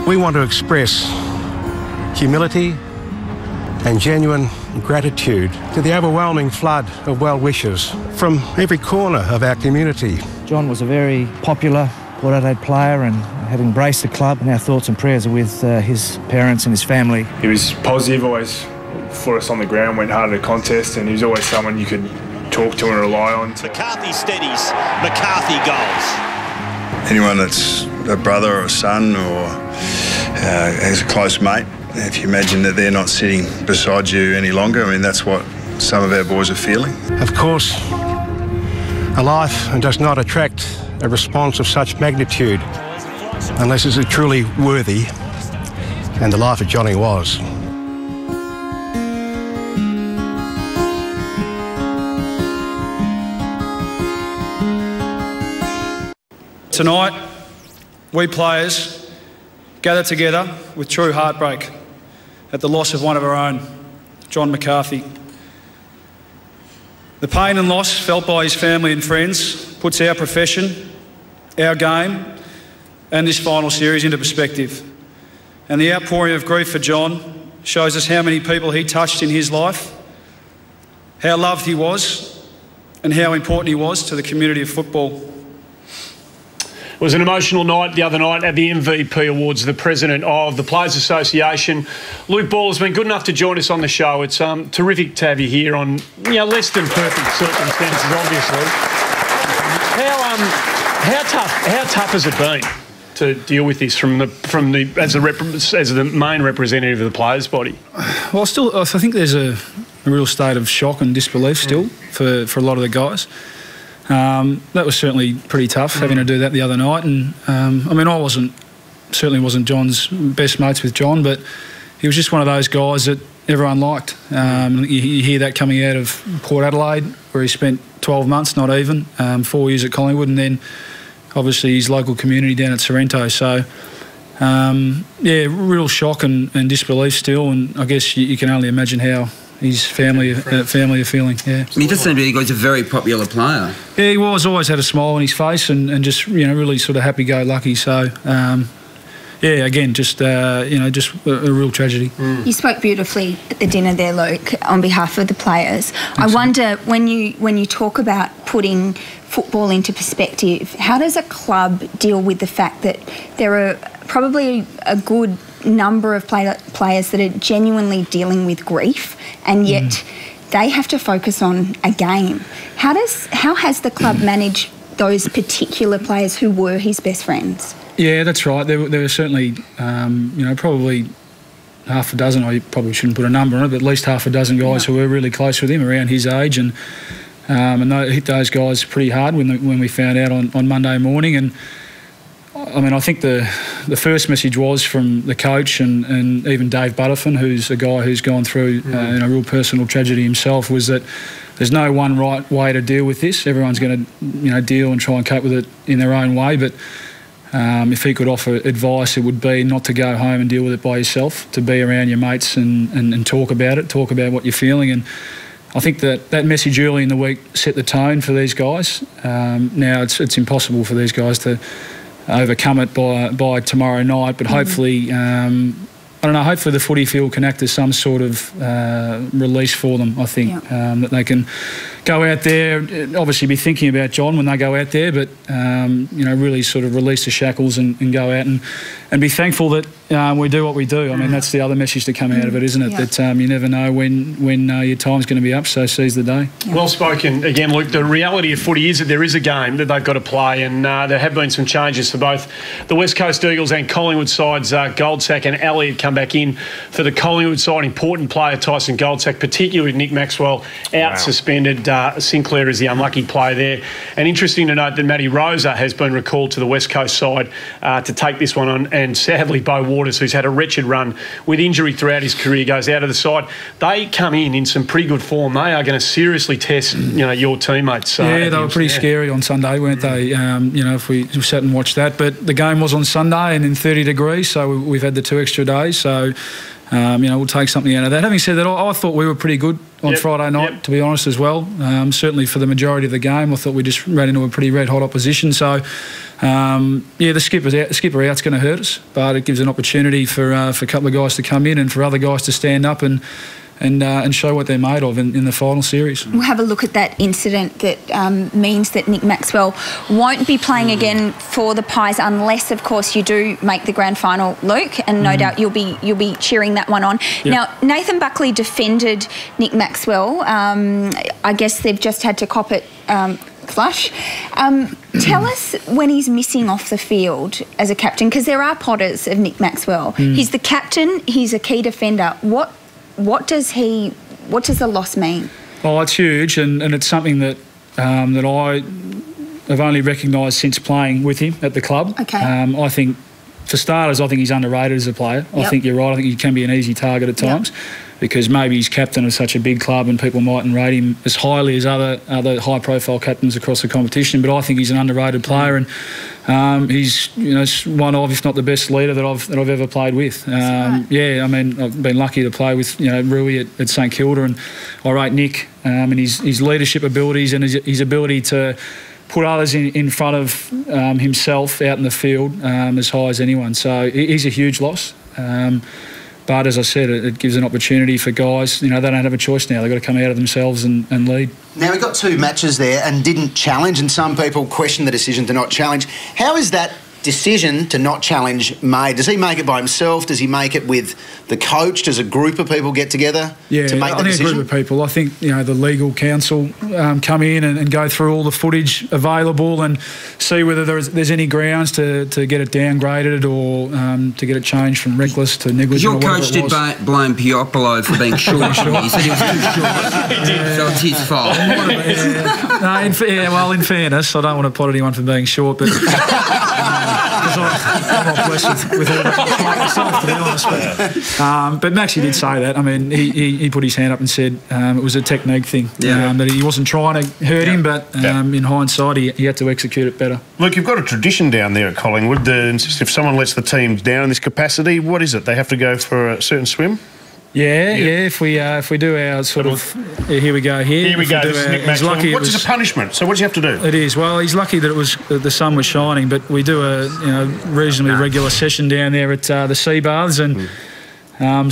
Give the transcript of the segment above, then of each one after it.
We want to express humility and genuine gratitude to the overwhelming flood of well-wishers from every corner of our community. John was a very popular Port Adelaide player and had embraced the club, and our thoughts and prayers are with his parents and his family. He was positive, always for us on the ground, went hard at a contest, and he was always someone you could talk to and rely on. McCarthy steadies, McCarthy goals. Anyone that's a brother or a son or has a close mate, if you imagine that they're not sitting beside you any longer, I mean, that's what some of our boys are feeling. Of course, a life does not attract a response of such magnitude unless it's truly worthy, and the life of Johnny was. Tonight, we players gather together with true heartbreak at the loss of one of our own, John McCarthy. The pain and loss felt by his family and friends puts our profession, our game, and this final series into perspective. And the outpouring of grief for John shows us how many people he touched in his life, how loved he was, and how important he was to the community of football. It was an emotional night the other night at the MVP Awards. The president of the Players Association, Luke Ball, has been good enough to join us on the show. It's terrific to have you here on less than perfect circumstances, obviously. How tough has it been to deal with this as the main representative of the players' body? Well, I think there's a real state of shock and disbelief still for a lot of the guys. That was certainly pretty tough, having to do that the other night. And I mean, I certainly wasn't John's best mates with John, but he was just one of those guys that everyone liked. You hear that coming out of Port Adelaide, where he spent 12 months, not even, 4 years at Collingwood, and then obviously his local community down at Sorrento. So, yeah, real shock and disbelief still, and I guess you can only imagine how his family are feeling. Yeah. I mean, he does seem to be a very popular player. Yeah, he was. Always had a smile on his face and just really sort of happy-go-lucky. So, yeah, again, just a real tragedy. You spoke beautifully at the dinner there, Luke, on behalf of the players. I wonder, when you talk about putting football into perspective, how does a club deal with the fact that there are probably a good number of players that are genuinely dealing with grief, and yet they have to focus on a game? How has the club managed those particular players who were his best friends? Yeah, that's right. There were certainly, probably half a dozen. I probably shouldn't put a number on it, but at least half a dozen guys who were really close with him around his age, and hit those guys pretty hard when we found out on Monday morning. And I mean, I think the first message was from the coach and even Dave Butterfin, who's a guy who's gone through a real personal tragedy himself, was that there's no one right way to deal with this. Everyone's going to deal and try and cope with it in their own way. But if he could offer advice, it would be not to go home and deal with it by yourself, to be around your mates and talk about it, talk about what you're feeling. And I think that message early in the week set the tone for these guys. Now it's impossible for these guys to overcome it by tomorrow night, but hopefully, hopefully the footy field can act as some sort of release for them, I think, that they can go out there, obviously be thinking about John when they go out there, but, really sort of release the shackles and go out and be thankful that we do what we do. I mean, that's the other message to come out of it, isn't it? That you never know when your time's going to be up, so seize the day. Well spoken. Again, Luke, the reality of footy is that there is a game that they've got to play, and there have been some changes for both the West Coast Eagles and Collingwood sides. Goldsack and Elliott come back in for the Collingwood side. Important player, Tyson Goldsack, particularly with Nick Maxwell out suspended. Sinclair is the unlucky player there. And interesting to note that Matty Rosa has been recalled to the West Coast side to take this one on, and sadly Beau Waters, who's had a wretched run with injury throughout his career, goes out of the side. They come in some pretty good form. They are going to seriously test your teammates. Yeah, they were pretty scary on Sunday, weren't they? If we sat and watched that. But the game was on Sunday and in 30 degrees, so we've had the 2 extra days. So we'll take something out of that. Having said that, I thought we were pretty good on Friday night, to be honest, as well. Certainly for the majority of the game, I thought we just ran into a pretty red-hot opposition. So, the skipper out's going to hurt us, but it gives an opportunity for a couple of guys to come in and for other guys to stand up and show what they're made of in the final series. We'll have a look at that incident that means that Nick Maxwell won't be playing again for the Pies unless, of course, you do make the grand final, Luke, and no doubt you'll be cheering that one on. Yep. Now, Nathan Buckley defended Nick Maxwell. I guess they've just had to cop it flush. Tell us when he's missing off the field as a captain, because there are potters of Nick Maxwell. He's the captain, he's a key defender. What does the loss mean? Oh, it's huge, and it's something that that I have only recognised since playing with him at the club. Okay. I think, for starters, I think he's underrated as a player. Yep. I think you're right. I think he can be an easy target at times, because maybe he's captain of such a big club and people mightn't rate him as highly as other high-profile captains across the competition. But I think he's an underrated player, and he's one of, if not the best leader that I've ever played with. Yeah, I mean, I've been lucky to play with Rui at St Kilda, and I rate Nick and his leadership abilities and his ability to put others in front of himself out in the field as high as anyone. So he's a huge loss. But as I said, it gives an opportunity for guys. They don't have a choice now. They've got to come out of themselves and lead. Now, we got 2 matches there and didn't challenge, and some people question the decision to not challenge. How is that decision to not challenge made? Does he make it by himself? Does he make it with the coach? Does a group of people get together to make the decision? I think a group of people. I think the legal counsel come in and go through all the footage available and see whether there's any grounds to get it downgraded or to get it changed from reckless to negligent. Your coach did blame Piopolo for being short. He said he was too short, so it's his fault. In fairness, I don't want to pot anyone for being short, but I'm not blessed with all that myself, to be honest. But Maxie did say that. I mean, he put his hand up and said it was a technique thing. That he wasn't trying to hurt him, but in hindsight, he had to execute it better. Look, you've got a tradition down there at Collingwood. If someone lets the team down in this capacity, what is it? They have to go for a certain swim? Yeah. If we do our sort of here we go. This is Nick Maxwell. What is a punishment? So what do you have to do? It is. Well, he's lucky that the sun was shining, but we do a reasonably regular session down there at the sea baths, and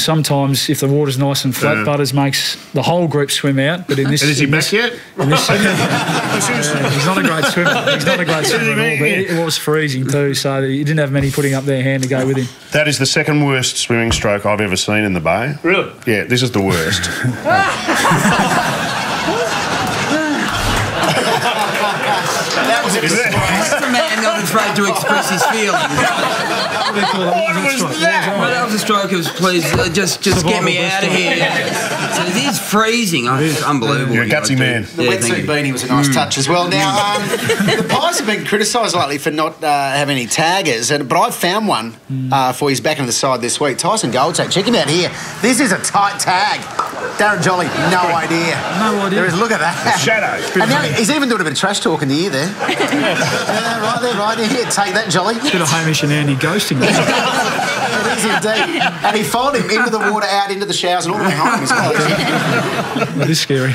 sometimes if the water's nice and flat, Butters makes the whole group swim out. But in this, is he back yet? He's not a great swimmer. He's not a great swimmer at all. But it was freezing too, so he didn't have many putting up their hand to go with him. That is the second worst swimming stroke I've ever seen in the bay. Really? Yeah, this is the worst. That's a man not afraid to express his feelings. What was that? Well, that was a stroke. It was, please, just get me out of here. So it is freezing. It's unbelievable. You're a gutsy man. The wetsuit beanie was a nice touch as well. Now, the Pies have been criticised lately for not having any taggers, but I've found one for his back into the side this week. Tyson Goldsack, check him out here. This is a tight tag. Darren Jolly, no idea. No idea. There is, look at that. The shadow. And now he's even doing a bit of trash talk in the ear there. Right there. Here, take that, Jolly. It's a bit of Hamish and Andy ghosting. It is indeed. And he followed him into the water, out into the showers, and all the way home as well. That is scary.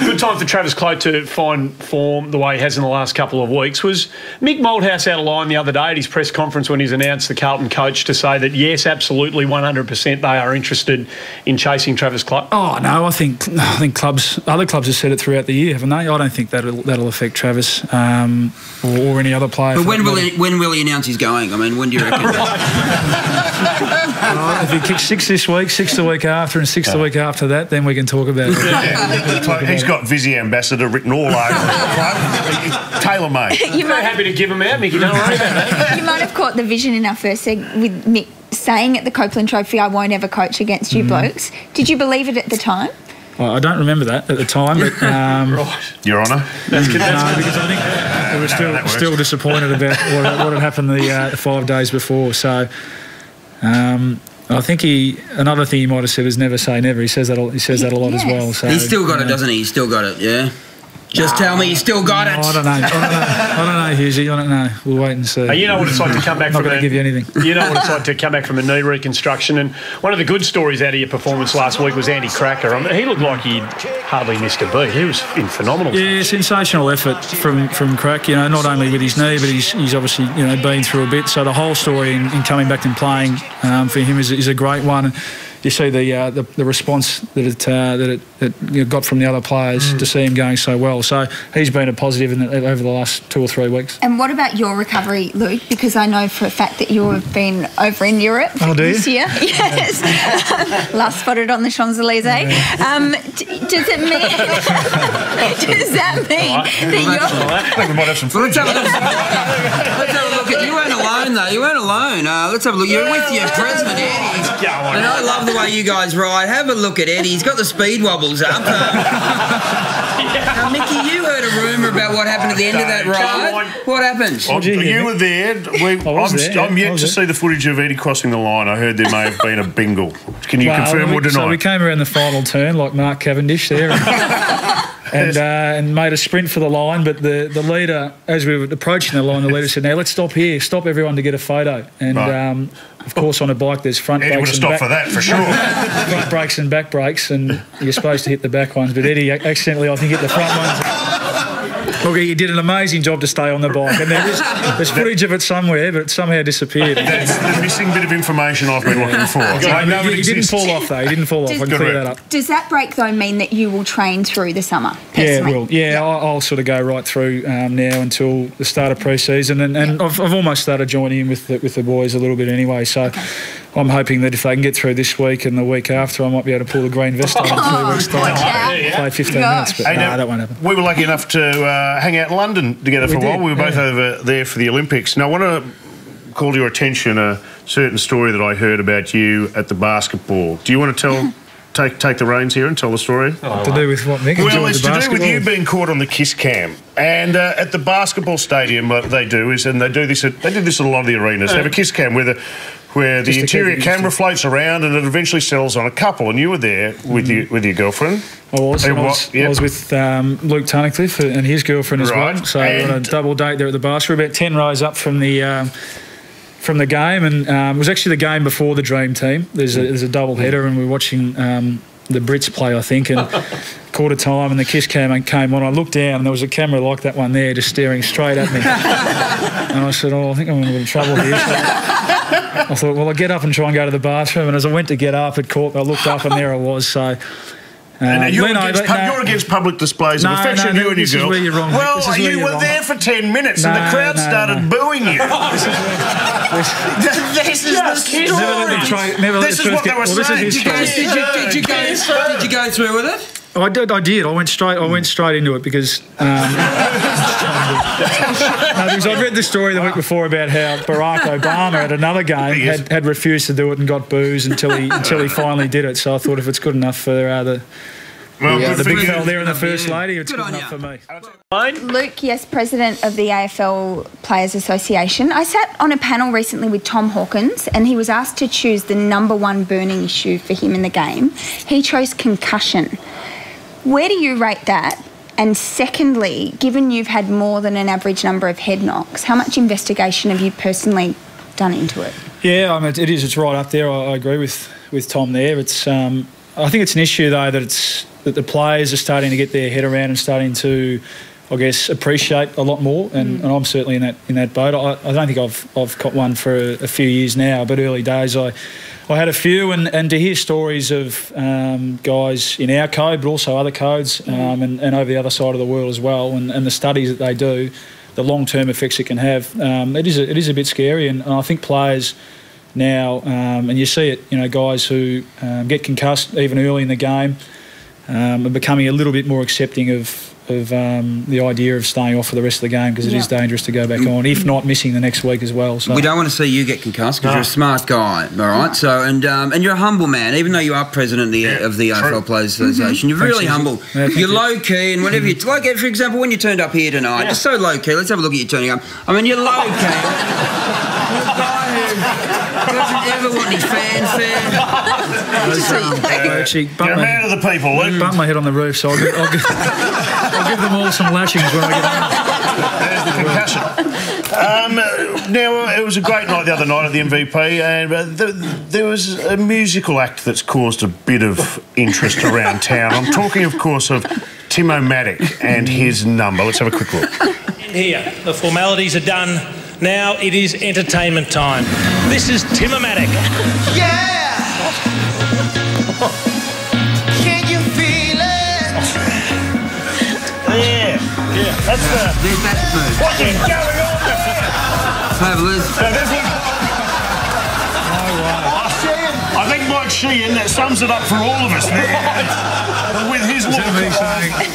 Good time for Travis Cloke to find form the way he has in the last couple of weeks. Was Mick Malthouse out of line the other day at his press conference when he's announced the Carlton coach to say that, yes, absolutely, 100% they are interested in chasing Travis Cloke? Oh, no, I think other clubs have said it throughout the year, haven't they? I don't think that'll affect Travis or any other player. But when will he announce he's going? I mean, when do you reckon? If he kicks 6 this week, 6 the week after, and 6 the week after that, then we can talk about it. He's got Vizzy Ambassador written all over it. Tailor-made. You're happy to give him out, Mickey. Don't worry about that. You might have caught the vision in our first segment with Mick saying at the Copeland Trophy, I won't ever coach against you blokes. Did you believe it at the time? I don't remember that at the time, but right. Your Honour. That's good. Because I think we were still disappointed about what had happened the 5 days before. So I think another thing he might have said is never say never. He says that a lot as well. So he's still got it, doesn't he? He's still got it, yeah. Just tell me you still got it. I don't know, Hughesy. I don't know. We'll wait and see. You know what it's like to come back from not going to give you anything. You know what it's like to come back from a knee reconstruction. And one of the good stories out of your performance last week was Andy Cracker. I mean, he looked like he'd hardly missed a beat. He was in phenomenal. Yeah, sensational effort from Crack. You know, not only with his knee, but he's obviously been through a bit. So the whole story in coming back and playing for him is a great one. You see the response that it got from the other players to see him going so well. So he's been a positive over the last 2 or 3 weeks. And what about your recovery, Luke? Because I know for a fact that you have been over in Europe this year. Yes. Last spotted on the Champs-Elysees. Does that mean that we might have some footage. Let's have a look at you. Weren't alone though. You weren't alone. Let's have a look. You're with your president Eddie. And I love the way you guys ride. Have a look at Eddie. He's got the speed wobbles up. Now, Mickey, you heard a rumour about what happened at the end of that ride. What happened? You were there. I'm yet to see the footage of Eddie crossing the line. I heard there may have been a bingle. Can you confirm or deny? So we came around the final turn like Mark Cavendish there. And made a sprint for the line, but the leader, as we were approaching the line, the leader said, "Now let's stop here, stop everyone to get a photo." And of course, on a bike, there's front brakes. Eddie would have stopped for that for sure. Front brakes and back brakes, and you're supposed to hit the back ones, but Eddie accidentally, I think, hit the front ones. Look, he did an amazing job to stay on the bike, and there's footage of it somewhere, but it somehow disappeared. That's the missing bit of information I've been looking for. He didn't fall off, though. He didn't fall off. I can clear that up. Does that break, though, mean that you will train through the summer? Personally? Yeah, it will. Yeah, I'll sort of go right through now until the start of pre-season, and I've almost started joining in with the boys a little bit anyway, so... Okay. I'm hoping that if they can get through this week and the week after, I might be able to pull the green vest on in 3 weeks' time. Play 15 minutes, but no, that won't happen. We were lucky enough to hang out in London together for a while. We were both over there for the Olympics. Now, I want to call to your attention a certain story that I heard about you at the basketball. Do you want to take the reins here and tell the story? To do with what, Mick? Well, it's to do with you being caught on the kiss cam. And at the basketball stadium, what they do is, and they do this at a lot of the arenas, they have a kiss cam where the interior camera floats around and it eventually settles on a couple. And you were there with your girlfriend. I was. I was with Luke Tunnicliffe and his girlfriend as well. So on a double date there at the bar. We were about 10 rows up from the game, and it was actually the game before the Dream Team. There's a double header, and we were watching the Brits play, I think, and quarter time, and the kiss cam came on. I looked down, and there was a camera like that one there, just staring straight at me. And I said, "Oh, I think I'm in a little trouble here." So I thought, well, I'll get up and try and go to the bathroom. And as I went to get up, I looked up, and there I was. So. You're against public displays of affection, you and your girl. This is where you're wrong. Well, you were there for 10 minutes and the crowd started booing you. This is the story. This is what they were saying. Did you go through with it? I did. I went straight into it because because I read the story the week before about how Barack Obama at another game had refused to do it and got boos until he finally did it. So I thought if it's good enough for the big fella there and the First Lady, it's good enough for me. Luke, yes, President of the AFL Players Association. I sat on a panel recently with Tom Hawkins, and he was asked to choose the #1 burning issue for him in the game. He chose concussion. Where do you rate that? And secondly, given you've had more than an average number of head knocks, how much investigation have you personally done into it? Yeah, I mean, it is. It's right up there. I agree with Tom there. It's I think it's an issue though that the players are starting to get their head around and starting to, I guess, appreciate a lot more. And I'm certainly in that boat. I don't think I've caught one for a few years now, but early days I had a few, and to hear stories of guys in our code, but also other codes, and over the other side of the world as well, and the studies that they do, the long-term effects it can have, it is a bit scary. And I think players now, and you see it, guys who get concussed even early in the game, are becoming a little bit more accepting of the idea of staying off for the rest of the game, because it is dangerous to go back on, if not missing the next week as well. So we don't want to see you get concussed because you're a smart guy, all right? So and you're a humble man, even though you are president of the AFL Players Association. You're really humble. You're low key, and whenever you like, for example, when you turned up here tonight, just so low key. Let's have a look at you turning up. I mean, you're low key. Doesn't ever want any fanfare. You're a man of the people, Luke. Bump my head on the roof, so I'll give them all some lashings when I get home. There's the concussion. Now, it was a great night the other night at the MVP, and there was a musical act that's caused a bit of interest around town. I'm talking, of course, of Tim-O-Matic and his number. Let's have a quick look. Here, the formalities are done. Now it is entertainment time. This is Tim-O-Matic. Yeah! Can you feel it? Yeah, that's the... There's that move. What is going on there? Have Liz. I think Mike Sheehan sums it up for all of us there. With his look.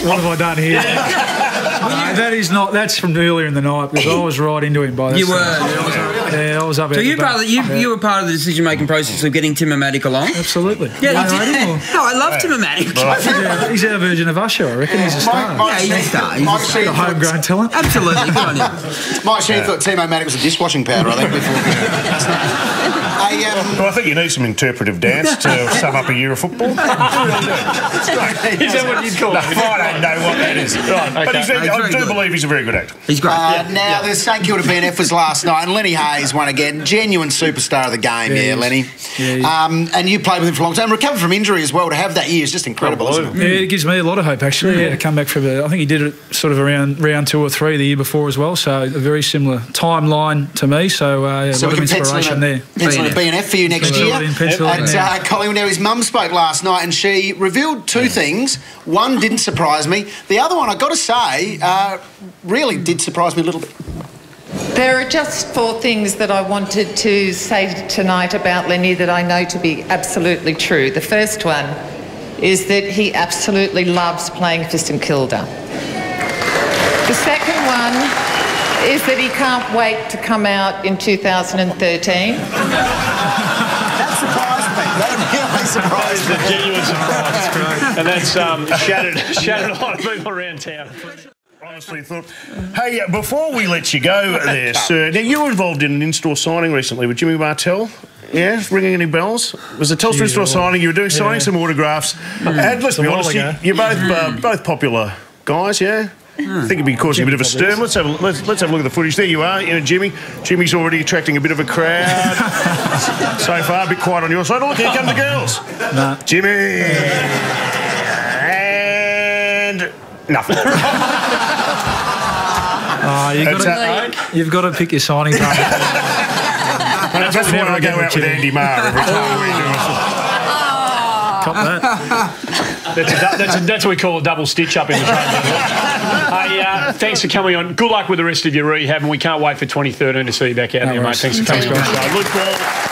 What have I done here? That is not. That's from earlier in the night because I was right into him by that. You were. Yeah, I was up. So you were part of the decision-making process of getting Tim-O-Matic along? Absolutely. Yeah, no, I love Tim-O-Matic. He's our version of Usher, I reckon. He's a star. He's a star. He's a homegrown talent. Absolutely. Good on you. Mike Sheehan thought Tim-O-Matic was a dishwashing powder, I think, before. Well, I think you need some interpretive dance to sum up a year of football. It's great. Is that what you'd call it? No, I don't know what that is. Right. But I do believe he's a very good actor. He's great. Now, the St Kilda BNF was last night, and Lenny Hayes won again. Genuine superstar of the game, Lenny. And you played with him for a long time. Recovered from injury as well. To have that year is just incredible, isn't it? Yeah, it gives me a lot of hope, actually. Yeah, to come back from I think he did it sort of around round 2 or 3 the year before as well, so a very similar timeline to me. So, a lot of inspiration there. Pencil in a BNF for you next year. At Collingwood. Now, his mum spoke last night and she revealed 2 things. One didn't surprise me. The other one, I've got to say, really did surprise me a little bit. There are just 4 things that I wanted to say tonight about Lenny that I know to be absolutely true. The first one is that he absolutely loves playing for St Kilda. The second one is that he can't wait to come out in 2013. That surprised me. That really surprised me. It's a genuine surprise. That's great. And that's shattered a lot of people around town. Honestly thought. Hey, before we let you go there, sir, now you were involved in an in-store signing recently with Jimmy Martell. Yeah, ringing any bells? It was a Telstra in-store signing. You were signing some autographs. And let's be honest, you're both popular guys, yeah? I think it'd be causing a bit of a stir. Let's have a look at the footage. There you are, Jimmy. Jimmy's already attracting a bit of a crowd. So far, a bit quiet on your side. Oh, look, here come the girls. Nah. Jimmy. And nothing. You've got to pick your signing target. That's why I go out with Andy Marr every time we do it. Cop that. That's what we call a double stitch up in the training. Thanks for coming on. Good luck with the rest of your rehab, and we can't wait for 2013 to see you back out there, mate. Thanks for coming on.